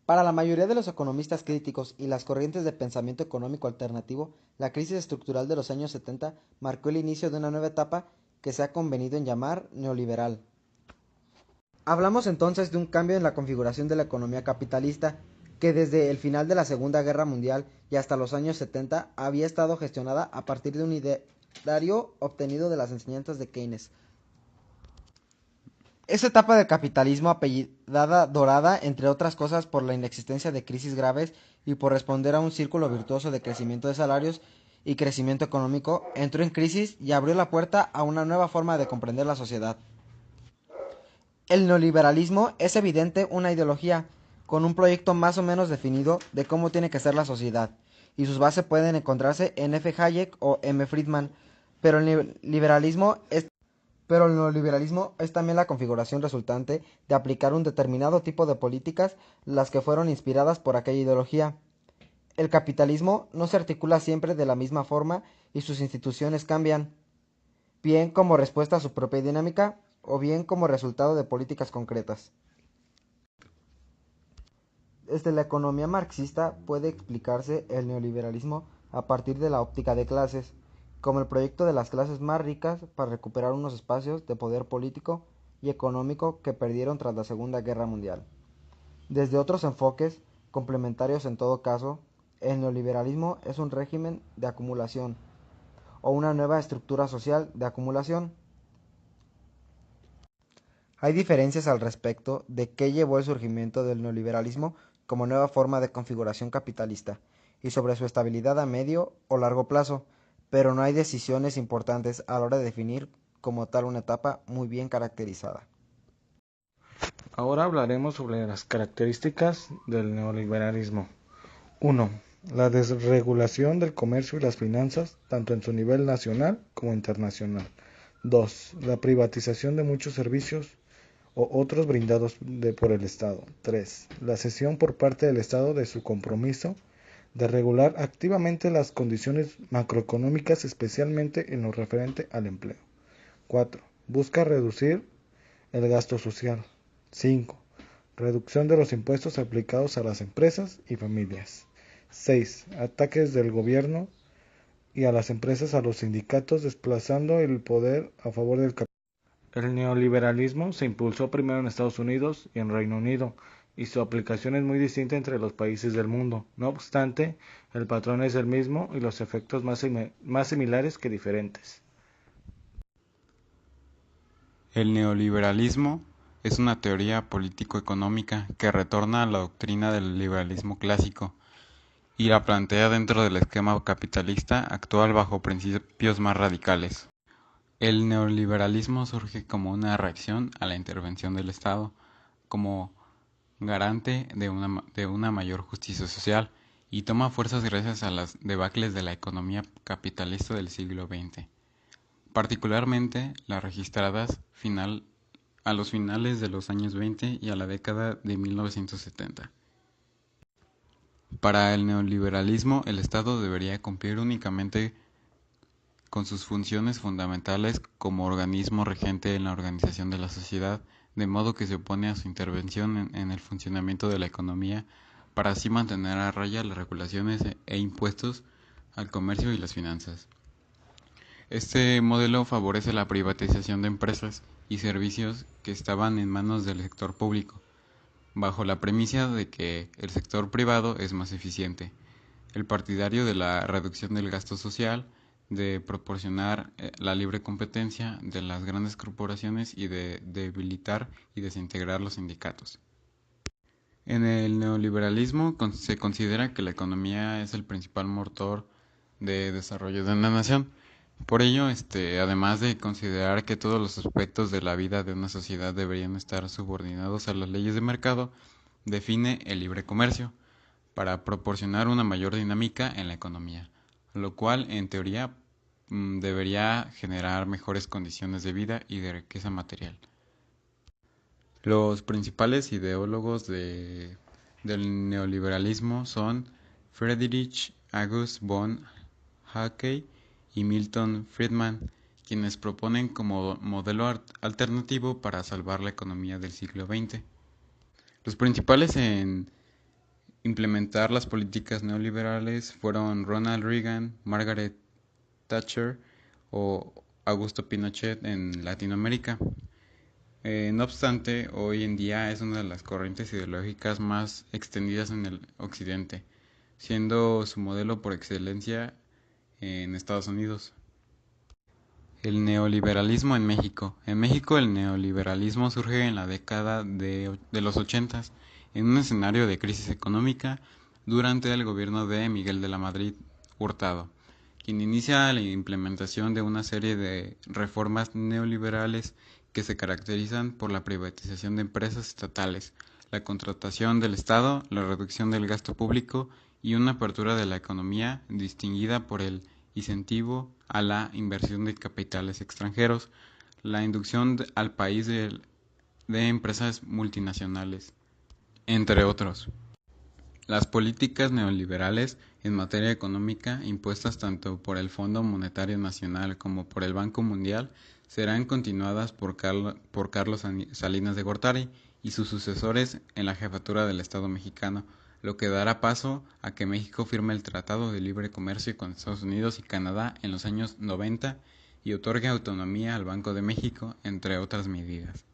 Para la mayoría de los economistas críticos y las corrientes de pensamiento económico alternativo, la crisis estructural de los años 70 marcó el inicio de una nueva etapa que se ha convenido en llamar neoliberal. Hablamos entonces de un cambio en la configuración de la economía capitalista, que desde el final de la Segunda Guerra Mundial y hasta los años 70 había estado gestionada a partir de un ideario obtenido de las enseñanzas de Keynes. Esa etapa del capitalismo, apellidada dorada, entre otras cosas por la inexistencia de crisis graves y por responder a un círculo virtuoso de crecimiento de salarios y crecimiento económico, entró en crisis y abrió la puerta a una nueva forma de comprender la sociedad. El neoliberalismo es evidente una ideología con un proyecto más o menos definido de cómo tiene que ser la sociedad, y sus bases pueden encontrarse en F. Hayek o M. Friedman, pero pero el neoliberalismo es también la configuración resultante de aplicar un determinado tipo de políticas, las que fueron inspiradas por aquella ideología. El capitalismo no se articula siempre de la misma forma y sus instituciones cambian, bien como respuesta a su propia dinámica o bien como resultado de políticas concretas. Desde la economía marxista puede explicarse el neoliberalismo a partir de la óptica de clases, como el proyecto de las clases más ricas para recuperar unos espacios de poder político y económico que perdieron tras la Segunda Guerra Mundial. Desde otros enfoques, complementarios en todo caso, el neoliberalismo es un régimen de acumulación o una nueva estructura social de acumulación. Hay diferencias al respecto de qué llevó el surgimiento del neoliberalismo como nueva forma de configuración capitalista y sobre su estabilidad a medio o largo plazo, pero no hay decisiones importantes a la hora de definir como tal una etapa muy bien caracterizada. Ahora hablaremos sobre las características del neoliberalismo. 1. La desregulación del comercio y las finanzas, tanto en su nivel nacional como internacional. 2. La privatización de muchos servicios o otros brindados por el Estado. 3. La cesión por parte del Estado de su compromiso de regular activamente las condiciones macroeconómicas, especialmente en lo referente al empleo. 4. Busca reducir el gasto social. 5. Reducción de los impuestos aplicados a las empresas y familias. 6. Ataques del gobierno y a las empresas a los sindicatos, desplazando el poder a favor del capital. El neoliberalismo se impulsó primero en Estados Unidos y en Reino Unido, y su aplicación es muy distinta entre los países del mundo. No obstante, el patrón es el mismo y los efectos más similares que diferentes. El neoliberalismo es una teoría político-económica que retorna a la doctrina del liberalismo clásico y la plantea dentro del esquema capitalista actual bajo principios más radicales. El neoliberalismo surge como una reacción a la intervención del Estado, como garante de una mayor justicia social, y toma fuerzas gracias a las debacles de la economía capitalista del siglo XX, particularmente las registradas a los finales de los años 20 y a la década de 1970. Para el neoliberalismo, el Estado debería cumplir únicamente con sus funciones fundamentales como organismo regente en la organización de la sociedad, de modo que se opone a su intervención en el funcionamiento de la economía, para así mantener a raya las regulaciones e impuestos al comercio y las finanzas. Este modelo favorece la privatización de empresas y servicios que estaban en manos del sector público, bajo la premisa de que el sector privado es más eficiente. El partidario de la reducción del gasto social, de proporcionar la libre competencia de las grandes corporaciones y de debilitar y desintegrar los sindicatos. En el neoliberalismo se considera que la economía es el principal motor de desarrollo de una nación. Por ello, además de considerar que todos los aspectos de la vida de una sociedad deberían estar subordinados a las leyes de mercado, define el libre comercio para proporcionar una mayor dinámica en la economía, lo cual en teoría debería generar mejores condiciones de vida y de riqueza material. Los principales ideólogos del neoliberalismo son Friedrich August von Hayek y Milton Friedman, quienes proponen como modelo alternativo para salvar la economía del siglo XX. Los principales en implementar las políticas neoliberales fueron Ronald Reagan, Margaret Thatcher o Augusto Pinochet en Latinoamérica. No obstante, hoy en día es una de las corrientes ideológicas más extendidas en el occidente, siendo su modelo por excelencia en Estados Unidos. El neoliberalismo en México. En México el neoliberalismo surge en la década de los 80 en un escenario de crisis económica durante el gobierno de Miguel de la Madrid Hurtado, quien inicia la implementación de una serie de reformas neoliberales que se caracterizan por la privatización de empresas estatales, la contratación del Estado, la reducción del gasto público y una apertura de la economía distinguida por el incentivo a la inversión de capitales extranjeros, la inducción al país de empresas multinacionales, entre otros. Las políticas neoliberales en materia económica impuestas tanto por el Fondo Monetario Nacional como por el Banco Mundial serán continuadas por Carlos Salinas de Gortari y sus sucesores en la jefatura del Estado mexicano, lo que dará paso a que México firme el Tratado de Libre Comercio con Estados Unidos y Canadá en los años 90 y otorgue autonomía al Banco de México, entre otras medidas.